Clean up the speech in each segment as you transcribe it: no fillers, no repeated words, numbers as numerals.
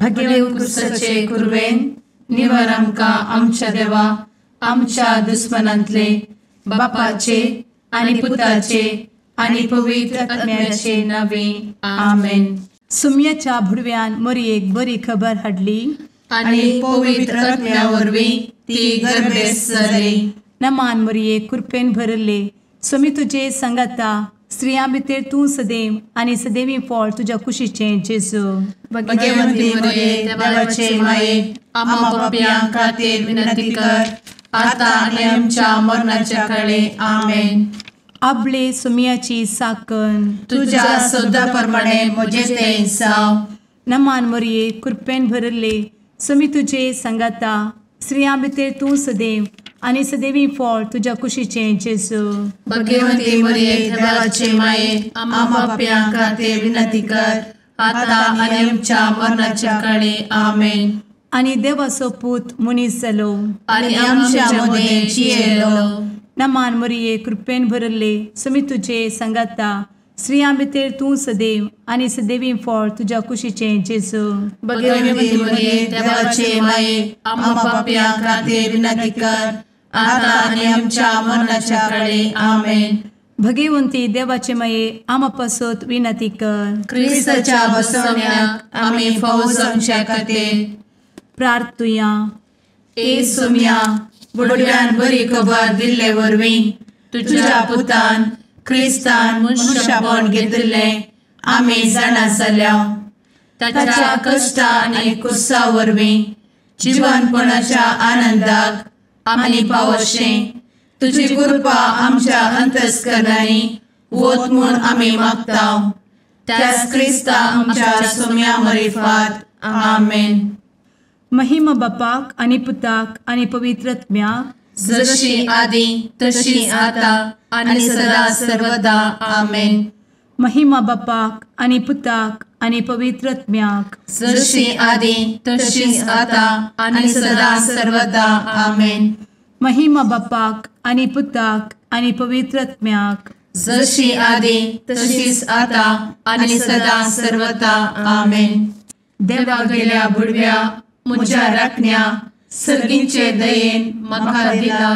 भगेवन कुर्साचे कुर्वेन निवार आमकां आमच्या देवा आमच्या दुस्मनांतले बापाचे आनी पुताचे आनी पवित्र आत्म्याचे नावे आमेन. सुम्याच्या भुडव्यान मरयेक बरी खबर हाडली आनी पवित्र आत्म्या वरवीं ती गर्भेस जाली. नमान मरयेक कृपेन भरले सुमी तुजे संगता स्त्रियां भितर तूं सदैव आनी सदैवी फळ तुज्या कुशीचें जेजू. भगवंती मरिये देवाचे माये आम्हा पाप्यां खातीर विनंती कर आता आनी आमच्या मरणाच्या काळी आमेन. आपले सुमयाची साकन तुझ्या सोदा प्रमाणे म्हजे तें जाव. नमान मरये कृपेन भरले सुमी तुजे संगता स्त्रियां भितर तूं सदैव आनी सदैवी फळ तुज्या कुशीचें जेजू. भगवंती मरिये देवाचे माये आम्हा पाप्यां खातीर विनंती कर आता आनी आमच्या मरणाच्या काळी आमेन. आनी देवाचो पूत मनीस जालो आनी आमच्या मदीं जियेलो. नमान मरये कृपेन भरले सुमी तुजे संगता स्त्रियां भितर तूं सदैव आनी सदैवी फळ तुज्या कुशीचें जेजू. भगवंती मरिये देवाचे माये आम्हा पाप्यां खातीर विनंती कर आता आनी आमच्या मरणाच्या काळी आमेन. भगवंती देवाचे माये आमा पासत विनंती कर. क्रिस्ताच्या बसवण्याक आमी फावो जावच्या खातीर प्रार्थुया. ए सुम्या बुडव्यान बरी खबर दिल्ले वरवीं तुज्या पुतान क्रिस्तान मनशापण घेतिल्लें आमी जाणा जाल्या. ताच्या कश्टा आनी कुर्सा वरवीं जिवनपणाच्या आनंदाक आमी पावशें तुजी कृपा आमच्या अंतस्करणांनी वत म्हूण आमी मागतांव. त्याच क्रिस्ता आमच्या सुम्या मरिफात आमेन. महिमा बापाक आनी पुताक आनी पवित्र आत्म्याक जशी आदी तशी आता आनी सदा सर्वदा आमेन. महिमा बापाक आनी पुताक आनी पवित्र आत्म्याक जशी आदी तशीच आता आनी सदा सर्वदा आमेन. महिमा बापाक आनी पुताक आनी पवित्र आत्म्याक जशी आदी तशीच आता आनी सदा सर्वदा आमेन. देवा गेल्या बुडव्या म्हज्या राखण्या सर्गींचे दयेन म्हाका दिला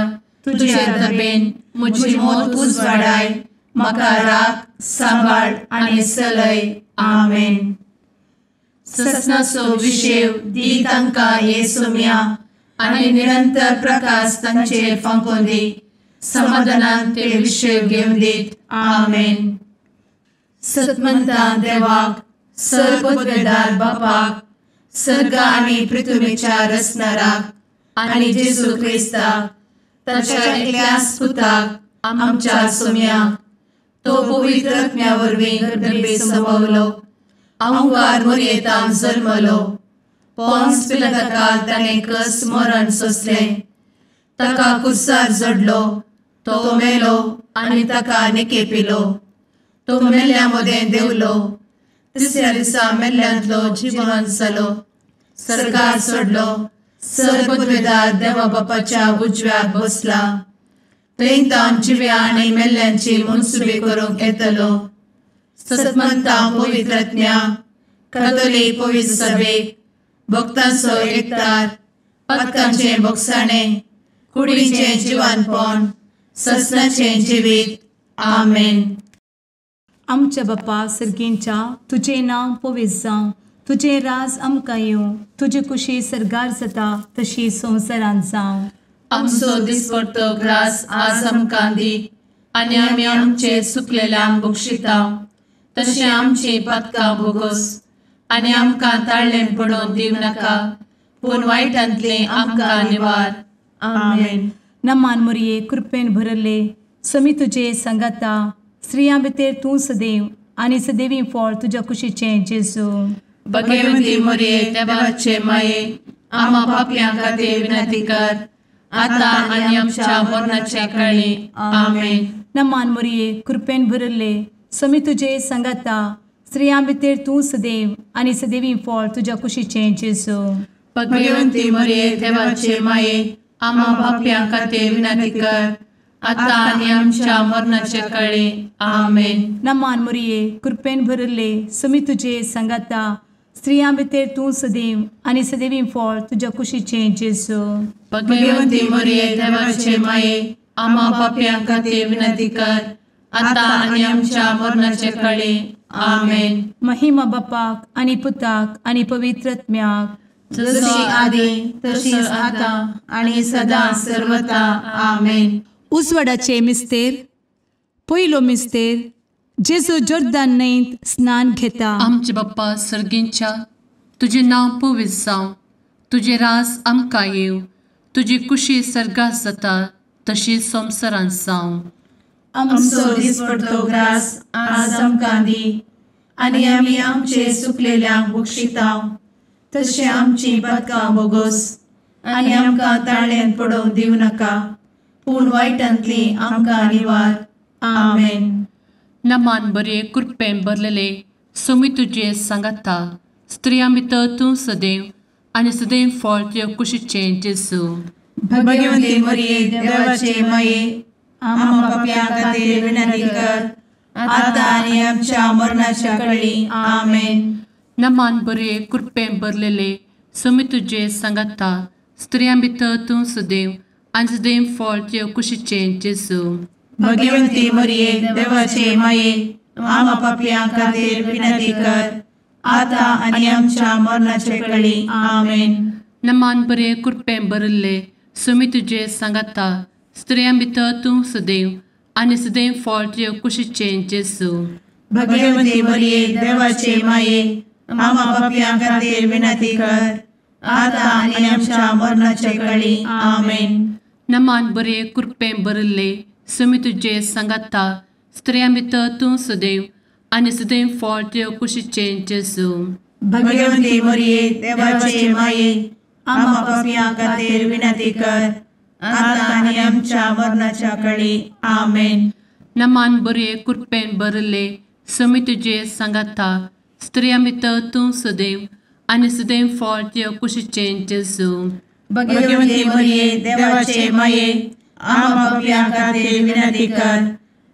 तुजे दबेन म्हजी मोत उजवाडाय म्हाका राख सांबाळ आनी चलय आमेन. ससनाचो विशेव दी तांकां हे सुम्या आनी निरंतर प्रकाश तांचेर फांकून दी. समाधानान ते विशेव घेवन दीत आमेन. सतमंता देवाक सर्वपदवेदार बापाक सर्ग आनी पृथ्वीच्या रचणाराक आनी जेजू क्रिस्ताक ताच्या एकल्याच पुताक आमच्या सुम्याक तो पवित्र आत्म्या वरवीं गर्भे संभवलो. अंगार मरयेंत जल्मलो. पोंस पिलाताकाल ताणें कस मरण सोंसलें. ताका कुर्सार जडलो. तो मेलो आनी ताका निकेपिलो. तो मेल्ल्या मदें देंवलो. तिसऱ्या दिसा मेल्ल्यांतलो जिवंत जालो. सर्गार चडलो. सर्वपदवेदार देवा बापाच्या उजव्याक बसला. थंय जिव्या आनी मेल्ल्यांची मनसुबी करूंक येतलो. सतमंता पवित्र आत्म्या कातोलीक पवित्र सभेक भक्तांचो एकठार पातकांचें भोगसाणें कुडीचें जिवनपण ससनाचें जिवीत आमेन. आमच्या बापा सर्गींच्या तुजें नांव पवित्र जावं. तुजें राज आमकां येवं. तुजी कुशी सर्गार जाता तशी संवसारांत जावं. आमचो दिसपडटो ग्रास आज आमकां दी आनी आमी आमचे चुकलेल्यांक बक्षितांव. तशें आमची पातकां भोगोस आनी आमकां ताळ्ळें पडोवन दिव नाका पूण वायटांतलें आमकां निवार आमेन. नमान मरये कृपेन भरले समी तुजे संगता स्त्रियां भितर तूं सदैव आनी सदैवी फळ तुज्या कुशीचें जेजू. भगवंती मरिये देवाचे माये आम्हा पाप्यां खातीर विनंती कर आता आनी आमच्या मरणाच्या काळी आमेन. नमान मरये कृपेन भरले समी तुजे संगता स्त्रियां भितर तूं सदैव आनी सदैवी फळ तुज्या कुशीचें जेजू. भगवंती मरिये देवाचे माये आम्हा पाप्यां खातीर विनंती कर आता आनी आमच्या मरणाच्या काळी आमेन. नमान मरये कृपेन भरले समी तुजे संगता स्त्रियां भितर तूं सदैव आनी सदैवी फळ तुज्या कुशीचें जेजू. भगवंती मरिये देवाचे माये, आम्हा पाप्यां खातीर विनंती कर, आता आनी आमच्या मरणाचे काळी. आमेन. महिमा बापाक आनी पुताक आनी पवित्र आत्म्याक, जशी आदी तशीच आता आणि सदा सर्वदा. आमेन. उजवाडाचे मिस्तेर. पयलो मिस्तेर, जेजू जोर्दान न्हंयेंत स्नान घेता. आमचे बाप्पा सर्गींच्या, तुझे नाव पवित्र जावं, तुझे राज आमकां येवं, तुजी कुशी सर्गात जाता तशी संवसारांत जावं. आमचो दिसपडटो ग्रास आज आमकां दी, आनी आमी आमचे सुकलेल्यांक बक्षितांव, तशें आमची पातकां बोगोस आनी आमकां ताळ्यान पडोवंक दिवं नाका, पूण वायटांतली आमकां निवार. आमेन. नमान बरे कृपेन भरलेले सोमी तुजे सांगाता, स्त्रियां भितर तूं सदैव आनी सदैव फळ तुज्या कुशीचें जेजू. भगवंती मरिये देवाचे माये, आम्हा पाप्यां खातीर विनंती कर, आता आनी आमच्या मरणाच्या काळी. आमेन. नमान बरे कृपेन भरलेले सोमी तुजे सांगाता, स्त्रियां भितर तूं सदैव आनी सदैव फळ तुज्या कुशीचें जेजू. भगवंती मरिये देवाचे माये, आम्हा पाप्यां खातीर विनंती कर, आता आनी आमच्या मरणाचे काळी. आमेन. नमान बरे कृपेन भरले सोमी तुजे सांगाता, स्त्रियां भितर तूं सदैव आनी सदैव फळ तुज्या कुशीचें जेजू. भगवंती मरिये देवाचे माये, आम्हा पाप्यां खातीर विनंती कर, आता आनी आमच्या मरणाचे काळी. आमेन. नमान बरे कृपेन भरले सोमी तुजे सांगाता, स्त्रियां भितर तूं सदैव आनी सदैव फळ तुज्या कुशीचें जेजू. भगवंती मरिये देवाचे माये, आम्हा पाप्यां खातीर विनंती कर, आता आनी आमच्या मरणाच्या काळी. आमेन. नमान बरे कृपेन भरले सोमी तुजे सांगाता, स्त्रियां भितर तूं सदैव आनी सदैव फळ तुज्या कुशीचें जेजू. भगवंती मरिये देवाचे माये, आम्हा पाप्यां खातीर विनंती कर,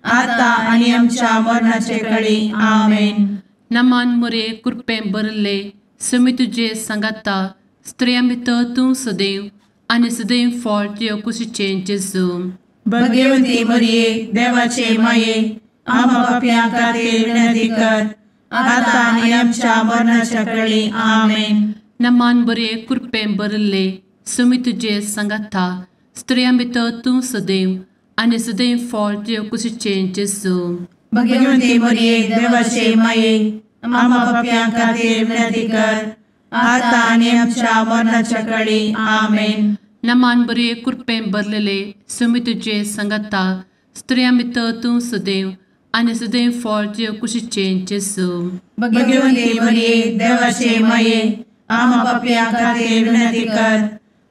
आता आनी आमच्या मरणाचे काळी. आमेन. नमान बरे कृपेन भरले सोमी तुजे सांगाता, स्त्रियां भितर तूं सदैव आनी सदैव फळ तुज्या कुशीचें जेजू. भगवंती मरिये देवाचे माये, आम्हा पाप्यां खातीर विनंती कर, आता आनी आमच्या मरणाच्या काळी. आमेन. नमान बरे कृपेन भरले सोमी तुजे सांगाता, स्त्रियां भितर तूं सदैव आनी सदैव फळ तुज्या कुशीचें जेजू. भगवंती मरिये देवाचे माये, आम्हा पाप्यां खातीर विनंती कर, आता आनी आमच्या मरणाच्या काळी. आमेन. नमान बरे कृपेन भरलेले सोमी तुजे सांगाता, स्त्रियां भितर तूं सदैव आनी सदैव फळ तुज्या कुशीचें जेजू. भगवंती मरिये देवाचे माये, आम्हा पाप्यां खातीर विनंती कर,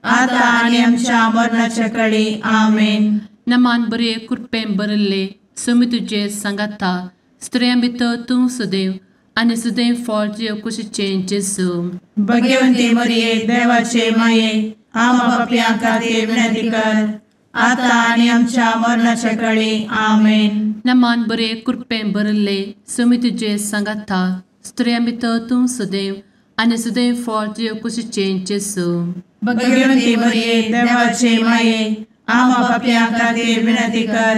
आता आनी आमच्या मरणाच्या काळी. आमेन. नमान बरे कृपेन भरले सोमी तुजे सांगाता, स्त्रियां भितर तूं सदैव आनी सदैव फळ तुज्या कुशीचें जेजू. भगवंती मरिये देवाचे माये, आम्हा पाप्यां खातीर विनंती कर, आता आनी आमच्या मरणाच्या काळी. आमेन. नमान बरे कृपेन भरले सोमी तुजे सांगाता, स्त्रियां भितर तूं सदैव आनी सदैव फळ तुज्या कुशीचें जेजू. भगवंती मरिये देवाचे माये, आम्हा पाप्यां खातीर विनंती कर,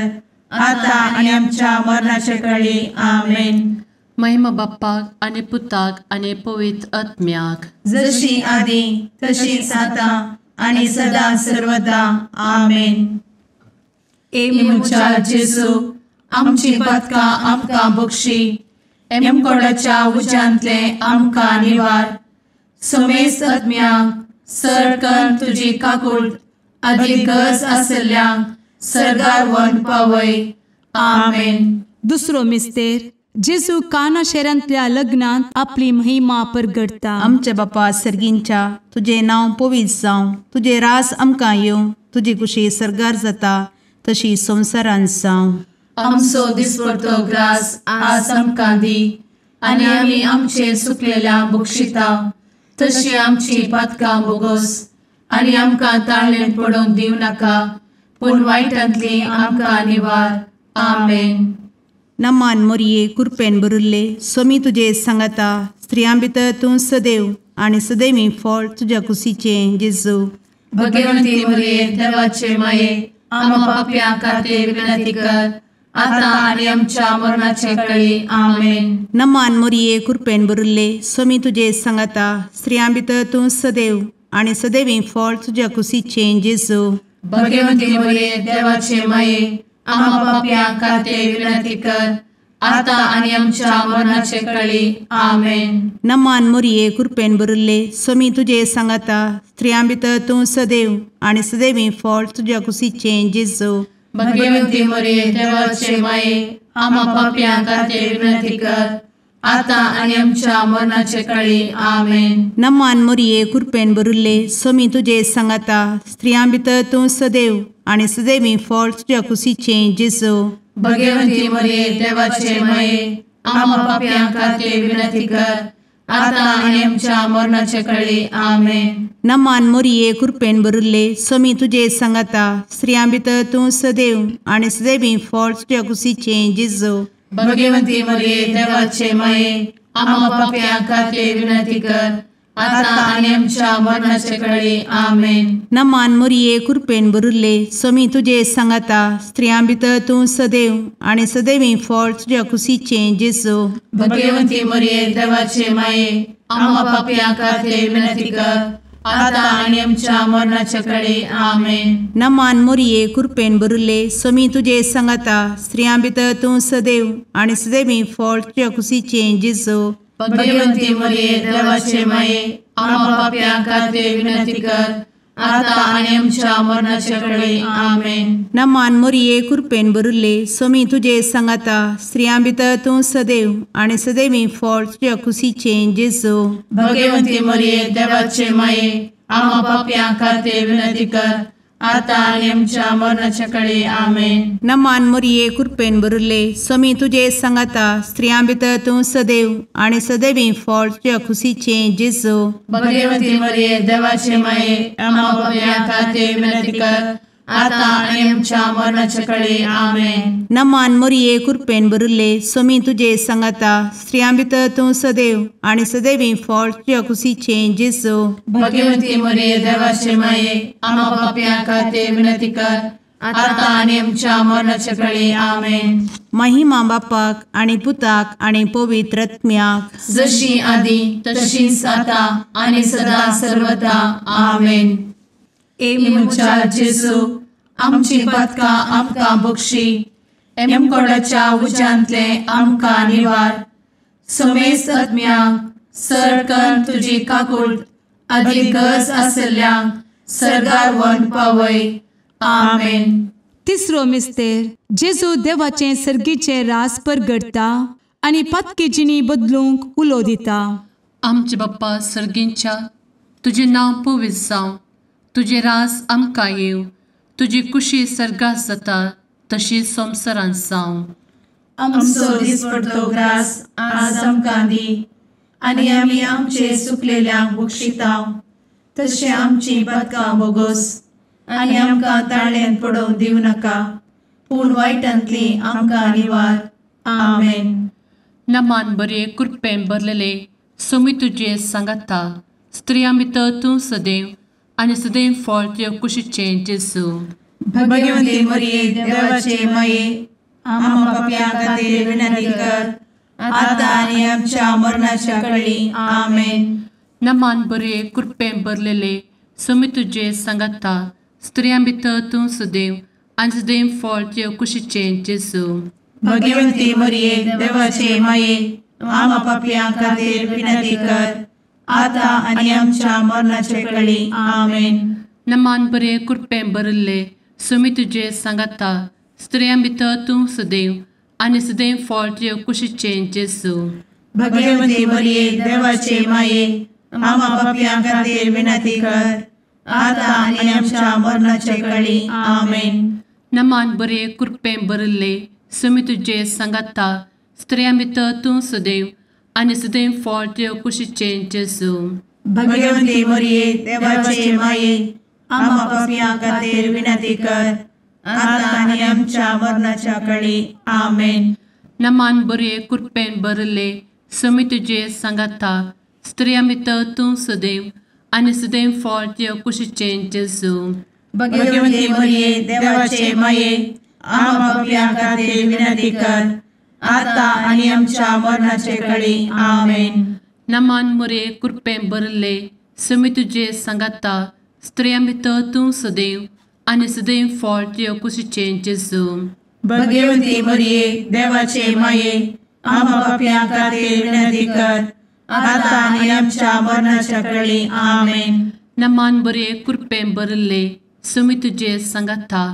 आता आनी आमच्या मरणाच्या काळी. आमेन. महिमा बाप्पाक आनी पुताक आनी पवित्र आत्म्याक, जशी आदी तशीच आता आनी सदा सर्वदा. आमेन. ए मुचा जेजू, आमची पातकां आमकां बक्षी, एमकोडाच्या उज्यांतले आमकां निवार. समेस्त आत्म्यांक सरकन तुजी काकूट, अधिक गरज आसल्ल्यांक सर्गार व्हरून पावय. आमेन. दुसरो मिस्तेर. जेजू काना शारांतल्या लग्नांत आपली महिमा परगटता. आमचे बापा सर्गींच्या, तुझे नाव पवित्र जावं, तुझे रास आमकां येवं, तुजी कुशी सर्गार जाता तशी संवसारांत जावं. आमचो दिसपडटो ग्रास आज आमकां दी, आनी आमी आमचे सुकलेल्यांक बक्षितांव, तशी आमची पातकां बोगोस आनी आमकां ताळ्यान पडोवंक दिवं नाका, पूण वायटांतली आमकां निवार. आमेन. नमान मरिये कृपेन भरुल्ले, सोमी तुजे सांगाता, स्त्रियां भितर तूं सदैव आणि सदैवी फळ तुझ्या कुशीचें जेजू. भगवंती मरिये देवाचे माये आम्हा पाप्यां खातीर विनंती कर आता आणि आमच्या मरणाचे काळी आमेन. नमान मोरये कृपेन भरिल्ले स्वामी तुजे सांगाता स्त्रियां भितर तूं सदैव आणि सदैवी फळ तुझ्या कुशीचें जेजू. भगवंती मरिये देवाचे माये आम्हा पाप्यां खातीर विनंती कर आता आणि आमच्या मरणाचे काळी आमेन. नमान मोरये कृपेन भरिल्ले स्वामी तुजे सांगाता स्त्रियां भितर तूं सदैव आणि सदैवी फळ तुझ्या कुशीचें जेजू. भगवंती मरिये देवाचे माये आम्हा पाप्यां खातीर विनंती कर आता आणि आमच्या मरणाचे काळी आमेन. नमान मोरये कृपेन भरिल्ले स्वामी तुजे सांगाता स्त्रियां भितर तूं सदैव आणि सदैवी फळ तुझ्या कुशीचें जेजू. भगवंती मरिये देवाचे माये आम्हा पाप्यां खातीर विनंती कर आता आणि आमच्या मरणाचे काळी आमेन. नमान मोरये कृपेन भरिल्ले स्वामी तुजे सांगाता स्त्रियां भितर तूं सदैव आणि सदैवी फळ तुझ्या कुशीचें जेजू. भगवंती मरिये देवाचे माये आम्हा पाप्यां खातीर विनंती कर आता आणि आमच्या मरणाचे काळी आमेन. नमान मोरये कृपेन भरिल्ले स्वामी तुजे सांगाता स्त्रियां भितर तूं सदैव आणि सदैवी फळ तुझ्या कुशीचें जेजू. भगवंती मरिये देवाचे माये आम्हा पाप्यां खातीर विनंती कर आता आणि आमच्या मरणाचे काळी आमेन. नमान मोरये कृपेन भरिल्ले स्वामी तुजे सांगाता स्त्रियां भितर तूं सदैव आणि सदैवी फळ तुझ्या कुशीचें जेजू. भगवंती मरिये देवाचे माये आम्हा पाप्यां खातीर विनंती कर आता आणि आमच्या मरणाचे काळी आमेन. नमान मोरये कृपेन भरिल्ले स्वामी तुजे सांगाता स्त्रियां भितर तूं सदैव आणि सदैवी फळ तुझ्या कुशीचें जेजू. भगवंती मरिये देवाचे माये आम्हा पाप्यां खातीर विनंती कर आता आणि आमच्या मरणाचे काळी आमेन. नमान मोरये कृपेन भरिल्ले स्वामी तुजे सांगाता स्त्रियां भितर तूं सदैव आणि सदैवी फळ तुझ्या कुशीचें जेजू. भगवंती मरिये देवाचे माये आम्हा पाप्यां खातीर विनंती कर आता आणि आमच्या मरणाचे काळी आमेन. नमान मोरये कृपेन भरिल्ले स्वामी तुजे सांगाता स्त्रियां भितर तूं सदैव आणि सदैवी फळ तुझ्या कुशीचें जेजू. भगवंती मरिये देवाचे माये आम्हा पाप्यां खातीर विनंती कर आता आणि आमच्या मरणाचे काळी आमेन. महिमा बापाक आणि पुताक आणि पवित्र आत्म्याक जशी आधी तशीच आता आणि सदा सर्वदा आमेन. मुचा जेजू आमची पदकां आमकां बक्षी एमकोडाच्या उज्यांतले आमकां निवार. समेस्त आत्म्यांक सरकन तुजी काकूट अधिक गरज आसल्ल्यांक सरगार व्हरून पावय. आमेन. तिसरो मिस्तेर जेजू देवाचें सर्गीचें रास परगडटा आनी पातकी जिणी बदलूंक उलो दिता. आमचे बाप्पा सर्गींच्या तुजें नांव पवित्र जावं, तुजें रास आमकां येव, तुजी कुशी सर्गास जाता तशीच संवसारांत जावं. आमचो दिसपडटो ग्रास आज आमकां दी आनी आमी आमचे चुकलेल्यांक बक्षितांव तशें आमची पदकां बोगोस आनी आमकां ताळ्यान पडोवंक दिवं नाका पूण वायटांतली आमकां निवार. आमेन. नमान बरे कृपेन भरलेले सोमी तुजे सांगाता स्त्रियां भितर तूं सदैव आनी सदैव फळ तुज्या कुशीचें जेजू. भगवंती मरिये देवाचे माये आम्हा पाप्यां खातीर विनंती कर आता आनी आमच्या मरणाच्या काळी. आमेन. नमान बरे कृपेन भरलेले सोमी तुजे सांगाता स्त्रियां भितर तूं सदैव आनी सदैव फळ तुज्या कुशीचें जेजू. भगवंती मरिये देवाचे माये आम्हा पाप्यां खातीर विनंती कर आता आनी आमच्या मरणाचे काळी. आमेन. नमान बरे कृपेन भरले सोमी तुजे सांगाता स्त्रियां भितर तूं सदैव आनी सदैव फळ तुज्या कुशीचें जेजू. भगवंती मरिये देवाचे माये आम्हा पाप्यां खातीर विनंती कर आता आनी आमच्या मरणाचे काळी. आमेन. नमान बरे कृपेन भरले सोमी तुजे सांगाता स्त्रियां भितर तूं सदैव आनी सदैव फळ तुज्या कुशीचें जेजू. भगवंती मरिये देवाचे माये आम्हा पाप्यां खातीर विनंती कर आता आनी आमच्या मरणाच्या काळी. आमेन. नमान बरे कृपेन भरले सुमी तुझे सांगाता स्त्रियां भितर तूं सदैव आनी सदैव फळ तुझ्या कुशीचें जेजू भगवंती मरिये देवाचे माये आम्हा पापियां खातीर विनंती कर आता आनी आमच्या मरणाचे काळी आमेन. नमान मोरे कृपें भरले सुमी तुझे सांगाता स्त्रियां भितर तूं सदैव आनी सदैव फळ तुझ्या कुशीचें जेजू भगवंती मरिये देवाचे माये आम्हा पापियां खातीर विनंती कर आता आनी आमच्या मरणाच्या काळी आमेन. नमान बरे कृपें भरले सुमी तुझे सांगाता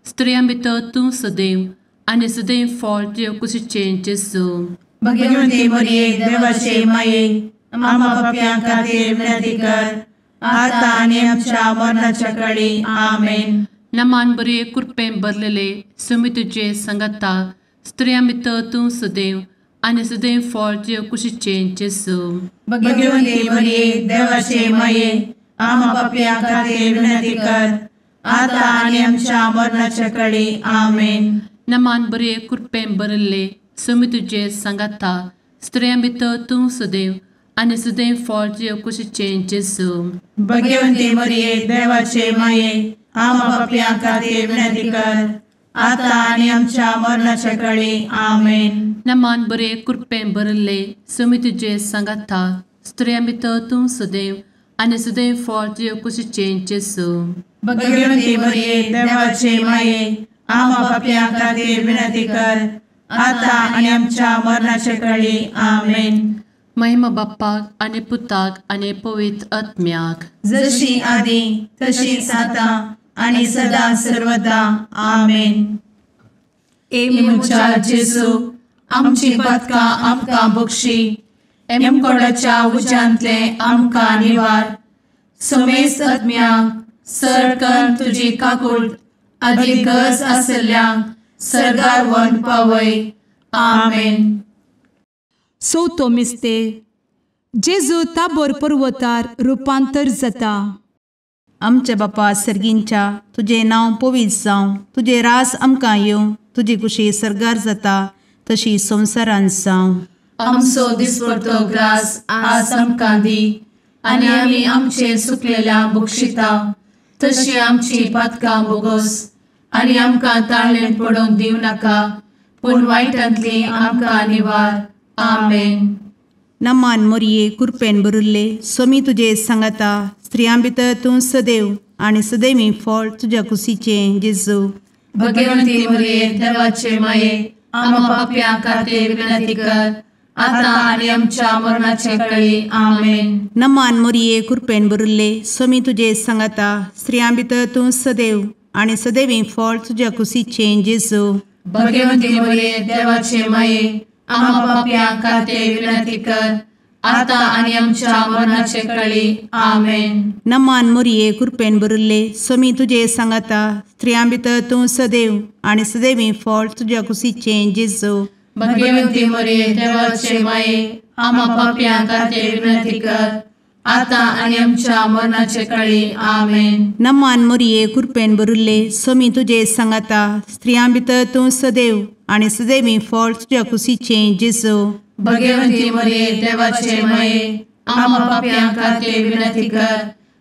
स्त्रियां भितर तूं सदैव आनी सदैव फळ तुझ्या कुशीचें जेजू भगवंती मरिये देवाचे माये आम्हा पापियां खातीर विनंती कर आता आनी आमच्या मरणाच्या काळी आमेन. नमान बरे कृपें भरलेले सुमी तुझे सांगाता स्त्रियां भितर तूं सदैव आनी सदैव फळ तुझ्या कुशीचें जेजू भगवंती मरिये देवाचे माये आम्हा पापियां खातीर विनंती कर आता आनी आमच्या मरणाच्या काळी आमेन. नमान बरे कृपें भरले सुमी तुझे सांगाता स्त्रियां भितर तूं सदैव आनी सदैव फळ तुझ्या कुशीचें जेजू भगवंती मरिये देवाचे माये आम्हा पापियां खातीर विनंती कर आता आनी आमच्या मरणाच्या काळी आमेन. नमान बरे कृपें भरले सुमी तुझे सांगाता स्त्रियां भितर तूं सदैव आनी सदैव फळ तुझ्या कुशीचें जेजू भगवंती मरिये देवाचे माये आम्हा पापियां खातीर विनंती कर आता आनी आमच्या मरणाच्या काळी आमेन. महिमा बाप्पाक आनी पुताक आनी पवित्र आत्म्याक जशी आदी तशीच आता आनी सदा सर्वदा आमेन. मुचा जेजू आमची पदकां आमकां बक्षी एमकोडाच्या उज्यांतले आमकां निवार समेस्त आत्म्यांक सरकन तुजी काकूट अधिक गरज आसल्यांक सरगार व्हरून पावय. आमेन. चवथो मिस्तेर जेजू ताबोर पर्वतार रुपांतर जाता. आमच्या बापा सर्गींच्या तुझे नांव पवित्र जावं, तुझे रास आमकां येवं, तुजी कुशी सरगार जाता तशी संवसारांत जावं. आमचो दिसपडटो ग्रास आज आमकां दी आनी आमी आमचे सुकलेल्यांक बक्षिता तशी आमची पातकां बोगोस आनी आमकां ताळ्ळेन पडोवंक दिवं नाका पूण वायटांतली आमकां निवार. आमेन. नमान मोरये कृपेन भरिल्ले सोमी तुजे सांगाता स्त्रियां भितर तूं सदैव आनी सदैवी फळ तुज्या कुशीचें जेजू भगवंती मरिये देवाचे माये आम्हा पापियां खातीर विनंती कर आता आनी आमच्या मरणाचे काळी. आमेन. नमान मोरये कृपेन भरिल्ले सोमी तुजे सांगाता स्त्रियां भितर तूं सदैव आनी सदैवी फळ तुज्या कुशीचें जेजू भगवंती मरिये देवाचे माये आम्हा पापियां खातीर विनंती कर आता आनी आमच्या मरणाचे काळी. आमेन. नमान मोरये कृपेन भरिल्ले सोमी तुजे सांगाता स्त्रियां भितर तूं सदैव आनी सदैवी फळ तुज्या कुशीचें जेजू भगवंती मरिये देवाचे माये आम्हा पापियां खातीर विनंती कर आता आनी आमच्या मरणाचे काळी. आमेन. नमान मोरये कृपेन भरिल्ले सोमी तुजे सांगाता स्त्रियां भितर तूं सदैव आनी सदैवी फळ तुज्या कुशीचें जेजू भगवंती मरिये देवाचे माये आम्हा पापियां खातीर विनंती कर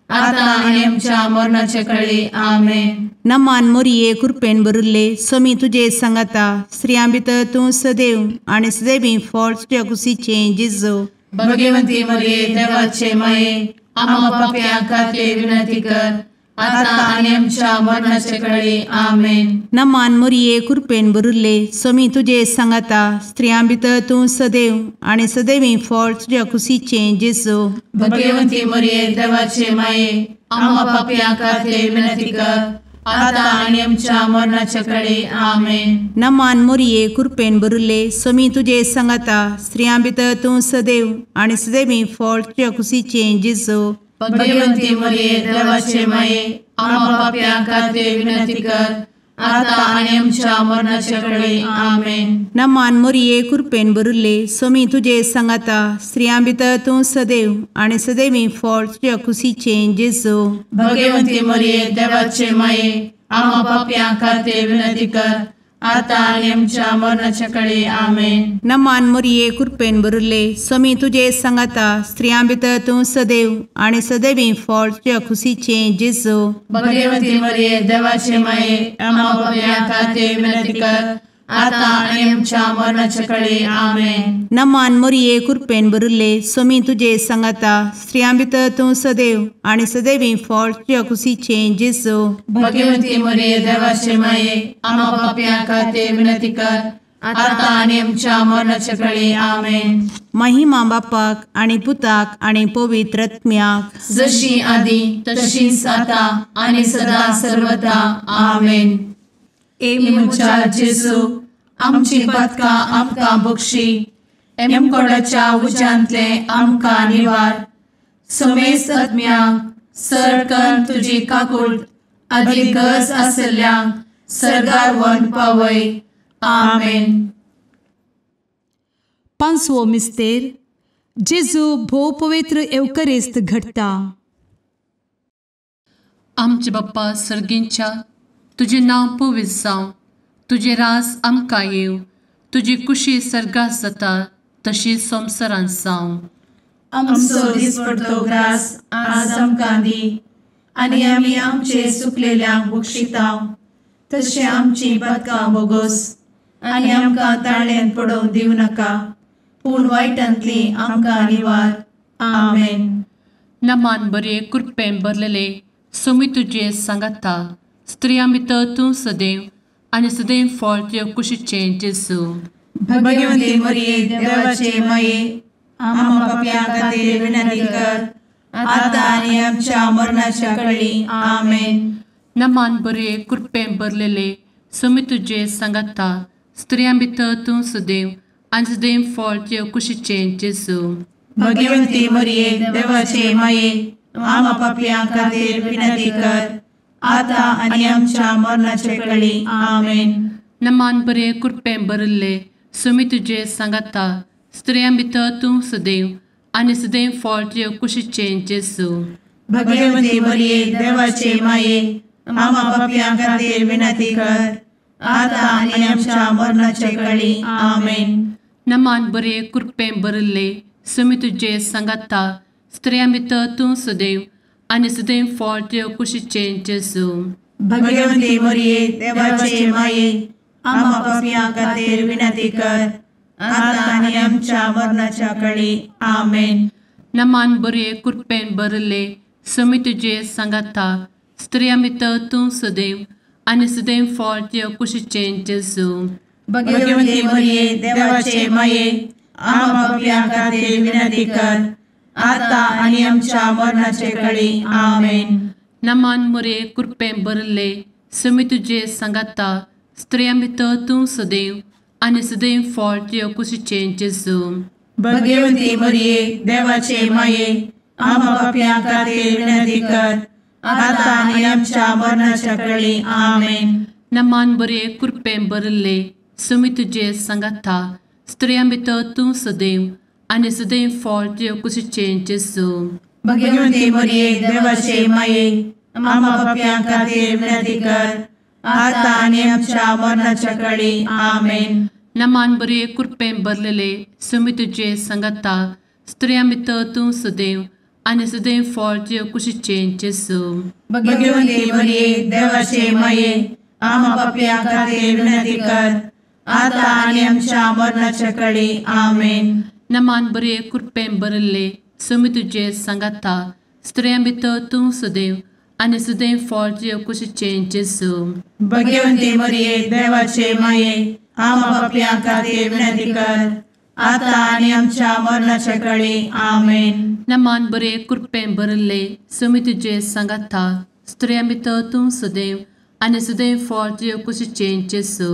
आता आनी आमच्या मरणाचे काळी. आमेन. नमान मोरये कृपेन भरिल्ले सोमी तुजे सांगाता स्त्रियां भितर तूं सदैव आनी सदैवी फळ तुज्या कुशीचें जेजू भगवंती मरिये देवाचे माये आम्हा पापियां खातीर विनंती कर आता आनी आमच्या मरणाचे काळी. आमेन. नमान मोरये कृपेन भरिल्ले सोमी तुजे सांगाता स्त्रियां भितर तूं सदैव आनी सदैवी फळ तुज्या कुशीचें जेजू भगवंती मरिये देवाचे माये आम्हा पापियां खातीर विनंती कर आता आनी आमच्या मरणाचे काळी. आमेन. नमान मोरये कृपेन भरिल्ले सोमी तुजे सांगाता स्त्रियां भितर तूं सदैव आनी सदैवी फळ तुज्या कुशीचें जेजू भगवंती मरिये देवाचे माये आम्हा पापियां खातीर विनंती कर आता आनी आमच्या मरणाचे काळी. आमेन. नमान मोरये कृपेन भरिल्ले सोमी तुजे सांगाता स्त्रियां भितर तूं सदैव आनी सदैवी फळ तुज्या कुशीचें जेजू भगवंती मरिये देवाचे माये आम्हा पापियां खातीर विनंती कर आता आणि आमच्या मरणाच्या काळी आमेन. नमान मोरये कृपेन बरुले स्वामी तुझे सांगाता स्त्रियां भितर तूं सदैव आणि सदैवी फळ तुझ्या खुशीचे जेजू. भगवती मरिये देवाचे माये आम्हा पापियां खातीर विनंती कर, आता आणि आमच्या मरणाच्या काळी आमेन. नमान मोरये कृपेन बरुले स्वामी तुझे सांगाता स्त्रियां भितर तूं सदैव आणि सदैवी फळ तुझ्या खुशीचे जेजू. भगवती मरिये देवाचे माये आम्हा पापियां खातीर विनंती कर, आता आणि आमच्या मरणाच्या काळी आमेन. महिमा बापाक आणि पुताक आणि पवित्र आत्म्याक, जशी आधी तशीच आता आणि सदा सर्वदा आमेन. ए मुचा जेजू आमची पदकां आमकां बक्षी, एमकोडाच्या उज्यांतले आमकां निवार. समेस्त आत्म्यांक सरकन तुजी काकूट अधिक गरज आसल्ल्यांक सर्गार व्हरून पावय. आमेन. पांचवो मिस्तेर जेजू भोव पवित्र एवकरेस्त घडटा. आमचे बाप्पा सर्गींच्या तुझे नाव पवित्र जावं, तुझे राज आमकां येव, तुजी कुशी सर्गात जाता तशी संवसारांत जावं. आमचो दिसपडटो ग्रास आज आमकां दी, आनी आमी आमचे सुकलेल्यांक बक्षिताव. तशें आमची पदकां बोगोस आनी आमकां ताळ्यान पडोवंक दिवं नाका, पूण वायटांतली आमकां निवार. आमेन. नमान बरे कृपेन भरलेले स्वामी तुझे सांगाता स्त्रियां भितर तूं सदैव आणि सदैव फळ तुझ्या कुशीचे जेजू. भगवती मरिये देवाचे माये आम्हा पापियां खातीर विनंती कर, आता आनी आमच्या मरणाच्या काळी आमेन. नमान बरे कृपेन भरलेले स्वामी तुझे सांगाता स्त्रियां भितर तूं सदैव आणि सदैव फळ तुझ्या कुशीचे जेजू. भगवती मरिये देवाचे माये आम्हा पापियां खातीर विनंती कर, आता आनी आमच्या मरणाच्या काळी आमेन. नमान बरे कृपेन भरले स्वामी तुझे सांगाता स्त्रियां भितर तूं सदैव आणि सदैव फळ तुझ्या कुशीचे जेजू. भगवती मरिये देवाचे माये आम्हा पापियां खातीर विनंती कर, आता आनी आमच्या मरणाच्या काळी आमेन. नमान बरे कृपेन भरले स्वामी तुझे सांगाता स्त्रियां भितर तूं सदैव आणि सदैव फळ तुझ्या कुशीचे जेजू. भगवती मरिये देवाचे माये आम्हा पापियां खातीर विनंती कर, आता आनी आमच्या मरणाच्या काळी आमेन. नमान बरे कृपेन भरले स्वामी तुझे सांगाता स्त्रियां भितर तूं सदैव आणि सदैव फळ तुझ्या कुशीचे जेजू. भगवती मरिये देवाचे माये आम्हा पापियां खातीर विनंती कर, आता आनी आमच्या मरणाच्या काळी आमेन. नमान बरे कृपेन भरले स्वामी तुझे सांगाता स्त्रियां भितर तूं सदैव आणि सदैव फळ तुझ्या कुशीचे जेजू. भगवती मरिये देवाचे माये आम्हा पापियां खातीर विनंती कर, आता आनी आमच्या मरणाच्या काळी आमेन. नमान बरे कृपेन भरले स्वामी तुझे सांगाता स्त्रियां भितर तूं सदैव आणि सदैव फळ तुझ्या कुशीचे जेजू. भगवती मरिये देवाचे माये आम्हा पापियां खातीर विनंती कर, आता आनी आमच्या मरणाच्या काळी आमेन. नमान बरे कृपेन भरलेले स्वामी तुझे सांगाता स्त्रियां भितर तूं सदैव आणि सदैव फळ तुझ्या कुशीचे जेजू. भगवती मरिये देवाचे माये आम्हा पापियां खातीर विनंती कर, आता आनी आमच्या मरणाच्या काळी आमेन. नमान बरे कृपेन भरले स्वामी तुझे सांगाता स्त्रियां भितर तूं सदैव आणि सदैव फळ तुझ्या कुशीचे जेजू. भगवती मरिये देवाचे माये आम्हा पापियां खातीर विनंती कर, आता आनी आमच्या मरणाच्या काळी आमेन. नमान बरे कृपेन भरले स्वामी तुझे सांगाता स्त्रियां भितर तूं सदैव आणि सदैव फळ तुझ्या कुशीचे जेजू.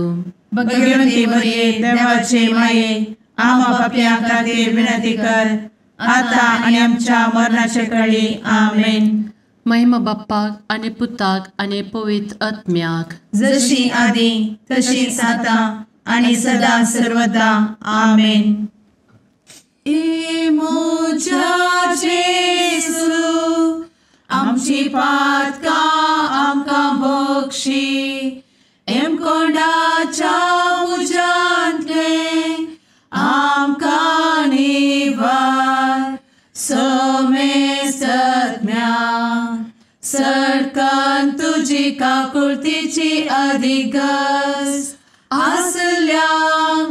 भगवती मरिये देवाचे माये आम्हा पापियां खातीर विनंती कर, आता आनी आमच्या मरणाच्या काळी आमेन. महिमा बाप्पाक आणि पुताक आणि पवित्र आत्म्याक, जशी आधी तशीच आता आणि सदा सर्वदा आमेन. ए मोजा जेसू आमची पातकां आमकां बक्षी, एम कोंडाच्या तुजी काकुळतीची अधिगस आसल्या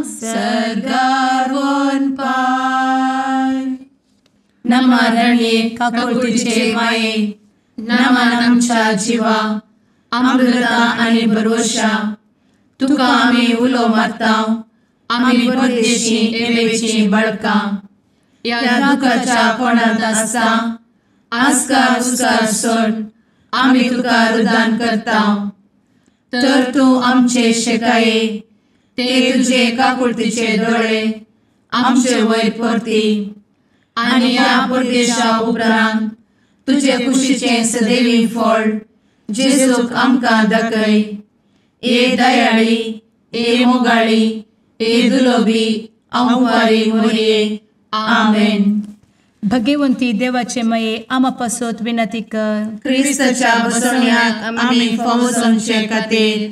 सरगार वन पाय. नमारणी काकुळतीचे माये नमान आमच्या जिवा अमृता आणि भरोशा तुका आम्ही उलो मारता. आम्ही परदेशी येवेची बळका या दुखाच्या कोणात असता आस्कार उस्कार सोड आम्ही तुका रुदान करता. तर तू आमचे शेकाये ते तुझे काकुळतीचे डोळे आमचे वयर परती आणि या परदेशा उपरांत तुझे कुशीचे सदैवी फळ जेजूक आमकां दाखय. ए दयाळी ए मोगाळी ए दुलोबी अंवारी मोरये. आमेन. भगवंती देवाचे मये आमापासोत विनंती कर. क्रिस्ताच्या बसवण्याक आम्ही फावो समचे खातीर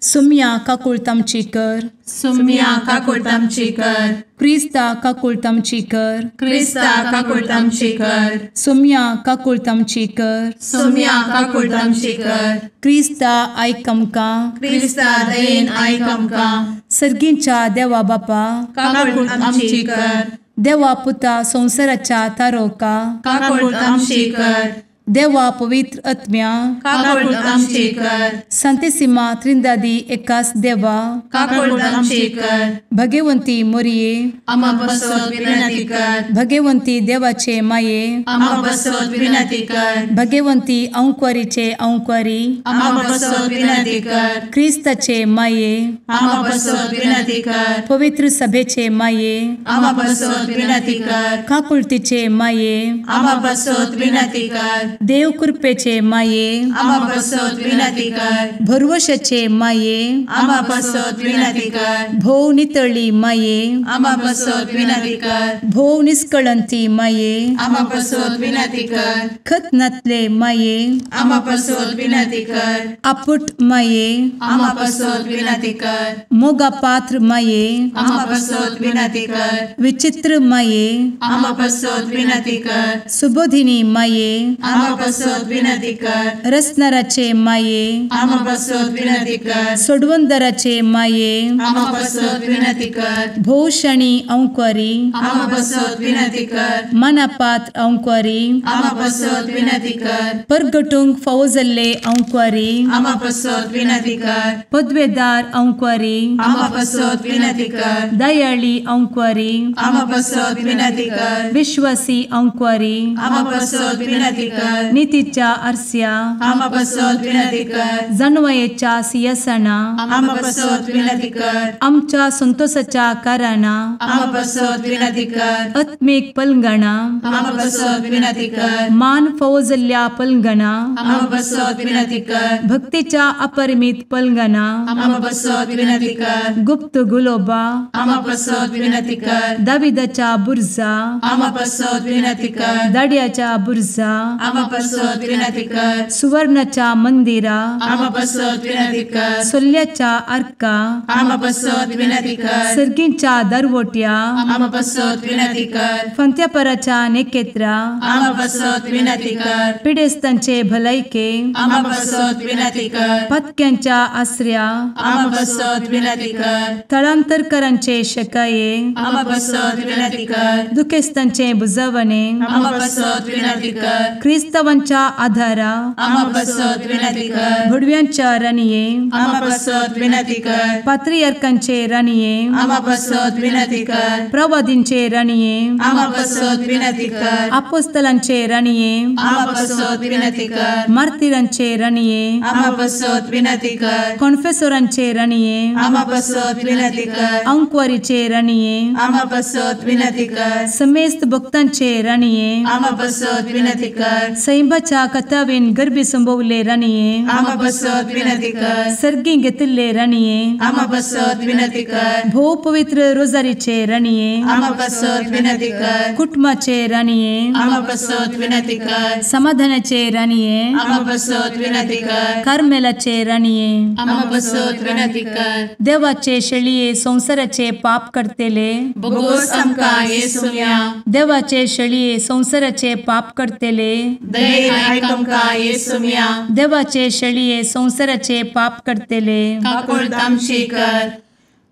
सुम्या काकुळतामची कर. सुम्या काकुळतामची कर. क्रिस्ता काकुळतामची कर. क्रिस्ता काकुळतामची कर. सुम्या काकुळतामची कर. सुम्या काकुळतामची कर. क्रिस्ता आयक आमकां. क्रिस्ता दयेन आयक आमकां. सर्गींच्या देवा बापा काकुळतामची कर. देवा पुता संसाराच्या तारोका काकुळतामची कर. देवा पवित्र आत्म्या काकुळतामची कर. सांतेसिमा त्रिंदादी एकाच देवा काकुळतामची कर. भगवंती मोरये आम्हा बसवत विनंती कर. भगवंती देवाचे माये आम्हा बसवत विनंती कर. भगवंती अंक्वारीचे अंक्वारी आम्हा बसवत विनंती कर. ख्रिस्ताचे माये आम्हा बसवत विनंती कर. पवित्र सभेचे माये आम्हा बसवत विनंती कर. काकुळतीचे माये आम्हा बसवत विनंती कर. देव कृपेचे माये आम्हा बसवत विनंती कर. भरवशाचे माये आम्हा बसवत विनंती कर. भोव नितळी माये आम्हा बसवत विनंती कर. भोव निष्कळंती माये आम्हा बसवत विनंती कर. खतनातले माये आम्हा बसवत विनंती कर. आपुट माये आम्हा बसवत विनंती कर. मोगा पात्र माये आम्हा बसवत विनंती कर. विचित्र माये आम्हा बसवत विनंती कर. सुबोधिनी माये आम्हा बसवत विनंती कर. रसनाराचे माये आम्हा बसवत विनंती कर. सोडवंदराचे माये आम्हा बसवत विनंती कर. भोषणी अंक्वारी आम्हा बसवत विनंती कर. मनापात्र अंक्वारी आम्हा बसवत विनंती कर. परगटूंक फौजल्ले अंक्वारी आम्हा बसवत विनंती कर. पदवेदार अंक्वारी आम्हा बसवत विनंती कर. दयाळी अंक्वारी आम्हा बसवत विनंती कर. विश्वासी अंक्वारी आम्हा बसवत विनंती कर. नीतीच्या आरस्या आम्हा बसवत विनंती कर. जणवयेच्या सिंहासना आम्हा बसवत विनंती कर. आमच्या संतोषाच्या कारणा आम्हा बसवत विनंती कर. आत्मिक पलंगणा आम्हा बसवत विनंती कर. मान फौजल्ल्या पलंगणा आम्हा बसवत विनंती कर. भक्तीच्या अपरिमित पलंगणा आम्हा बसवत विनंती कर. गुप्त गुलोबा आम्हा बसवत विनंती कर. दाविदाच्या बुरजा आम्हा बसवत विनंती कर. दाड्याच्या बुरजा आम्हा बसवत विनंती कर. सुवर्णाच्या मंदिरा आम्हा बसवत विनंती कर. सोल्याच्या अर्का आम्हा बसवत विनंती कर. सर्गींच्या दरवोट्या आम्हा बसवत विनंती कर. फंत्यापराच्या नेकेत्रा आम्हा बसवत विनंती कर. पिडेस्तांचे भलायके आम्हा बसवत विनंती कर. पत्क्यांच्या आसऱ्या आम्हा बसवत विनंती कर. तळांतरकरांचे शकाये आम्हा बसवत विनंती कर. दुखेस्तांचे बुजावणे आम्हा बसवत विनंती कर. ख्रिस्तवांच्या आधारा आम्हा बसवत विनंती कर. भडव्यांच्या राणीये आम्हा बसवत विनंती कर. पात्रियार्कांचे राणीये आम्हा बसवत विनंती कर. प्रवादींचे राणीये आम्हा बसवत विनंती कर. अपोस्तलांचे राणीये आम्हा बसवत विनंती कर. मार्तिरांचे राणीये आम्हा बसवत विनंती कर. कॉन्फेसोरांचे राणीये आम्हा बसवत विनंती कर. अंक्वारीचे राणीये आम्हा बसवत विनंती कर. समेस्त भक्तांचे राणीये आम्हा बसवत विनंती कर. सैंबाच्या कथावेन गर्भी संभवले राणीये आम्हा बसवत विनंती कर. सर्गी घेतले राणीये आम्हा बसवत विनंती कर. भो पवित्र रोजारीचे राणीये आम्हा बसवत विनंती कर. कुटुंबाचे राणीये आम्हा बसवत विनंती कर. समाधानाचे राणीये आम्हा बसवत विनंती कर. कार्मेलाचे राणीये आम्हा बसवत विनंती कर. देवाचे शेळीये संसाराचे पाप करतेले बघोस आमकां येसूया. देवाचे शेळीये संसाराचे पाप करतेले दये आयक आमकां येसू मिया देवाचे शेळये संवसाराचे पाप करतेले काकूळ आमची कर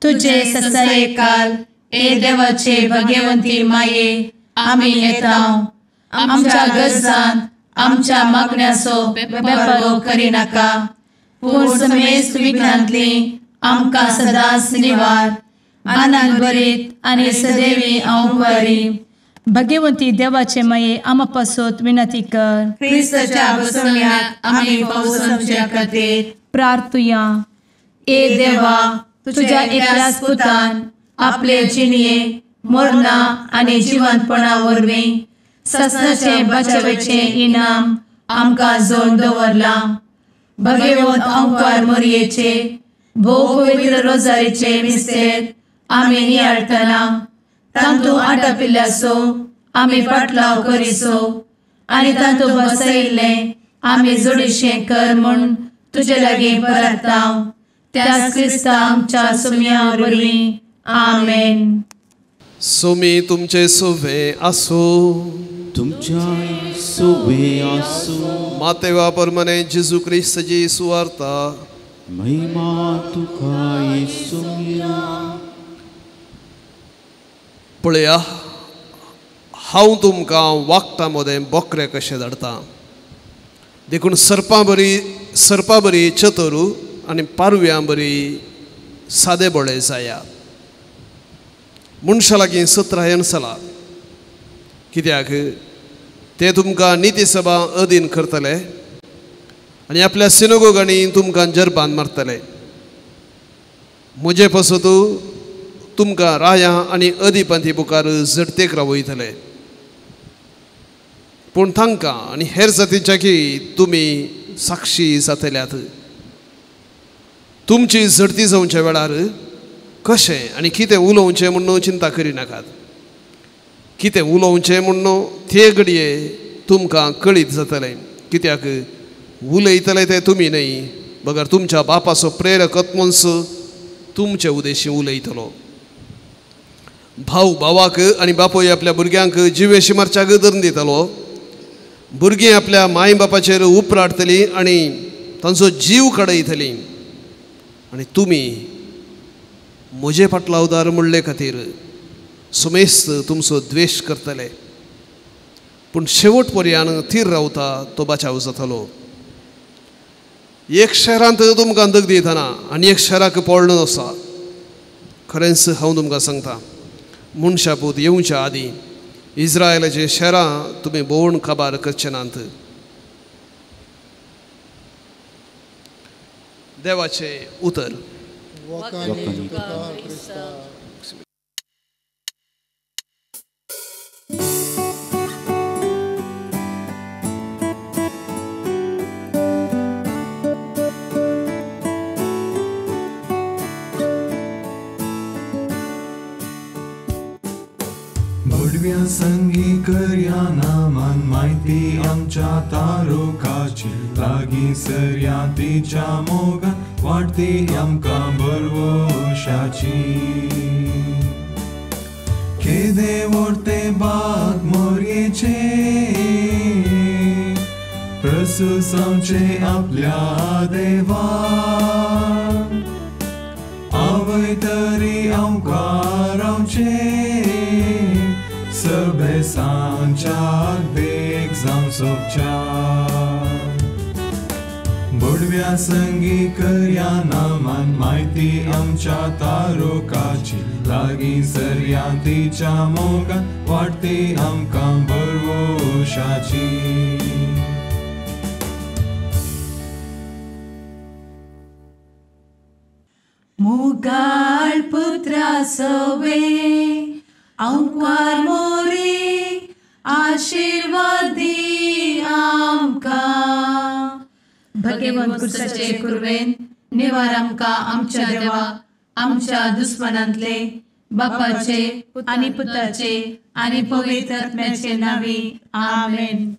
तुझे ससाये काल ए देवाचे भगवंती माये आमी येता आमच्या गरजांत आमच्या मागण्याचो बेपारो करी नाका पूण समेस्त विघ्नांतली आमकां सदांच निवार आनंद बरीत आनी सदैवी आंवकारी भगवंती देवाचे माये आमा पासत विनंती कर क्रिस्ताच्या बसवण्यात आमी पावस आमच्या खातीर प्रार्थुया ए देवा तुझ्या एकल्याच पुतान आपले जिणये मरणा आनी जिवंतपणा वरवीं ससनाचे बचावेचे इनाम आमकां जोड दवरला भगवंत आंवकार मोरयेचे भोव पवित्र रोजारीचे मिस्तेर आमी नियाळटना तांतू आटापिल्ल्याचो आमी पाटलाव करिसो आनी तांतू बसयिल्ले आमी जोडिशें कर म्हूण तुजे लागीं परतांव त्याच क्रिस्ता आमच्या सुम्या वरवीं आमेन. सोमी तुमचे सोवे आसो तुमच्या सोवे आसो मातेवा परमने जेजू क्रिस्ताची सुवार्ता महिमा तुका येसुया. पळया हांव तुमकां वागता मोदें बोकरे कशें धाडटा देखून सर्पां बरी चतुरू आनी पारव्यां बरी सादेबोळे जाया. मनशा लागीं सत्रायन चला कित्याक ते तुमकां नितीसभा अधीन करतले आनी आपल्या सिनोगोगांनी तुमकां जरबान मारतले. म्हजे पासत तुमकां राया आनी अधिपती मुखार झडतेक रावयतले पूण तांकां आनी हेर जातींच्याकी तुमी साक्षी जातल्यात. तुमची झडती जावच्या वेळार कशें आनी कितें उलोवचें म्हणून चिंता करिनाकात. कितें उलोवचें म्हणून ते घडये तुमकां कळीत जातलें कित्याक उलयतले ते तुमी न्हय बगर तुमच्या बापाचो प्रेरक आत्मोन्स तुमचे उद्देशी उलयतलो. भाव भावाक आनी बापूय आपल्या भुरग्यांक जिवेशी मारच्याक धरून दितलो. भुरगीं आपल्या माय बापाचेर उपराडटलीं आनी तांचो जीव काडयतलीं आनी तुमी म्हजे फाटला उदार म्हणले खातीर सुमेस्त तुमचो द्वेश करतले पूण शेवट पर्यान थीर रावता तो बचाव जातलो. एक शहरांत तुमकां दग दितना आनी एक शहराक पडलो आसा. खरेंच हांव तुमकां सांगता मनशापूत येवच्या आदीं इस्रायलाचे शहरां तुमी भोंवून काबार करचे नात. देवाचे उतर. भडव्या संगी करया नामान माहिती आमच्या तारोकाची लागीं सरया तिच्या मोगान वाटती आमकां बरवशाची. केदे व्हरते बाग मोरयेचे प्रसूस आमचे आपल्या देवा आवय तरी आमकां रावचे सबे सांच्याक देख जावं सोबच्या. बुडव्या संगी करया नामान माहिती आमच्या तारोकाची लागीं सरया तिच्या मोगान वाटती आमकां बरवशाची. मुगाळ पुत्रा सवे आंकवार मोरी आशीर्वाद दी आमकां. भगवंत कुर्साचे कुरवेन निवार आमकां आमच्या देवा आमच्या दुस्मनांतले बापाचे आनी पुताचे आनी पवित्र आत्म्याचे नावी आमेन.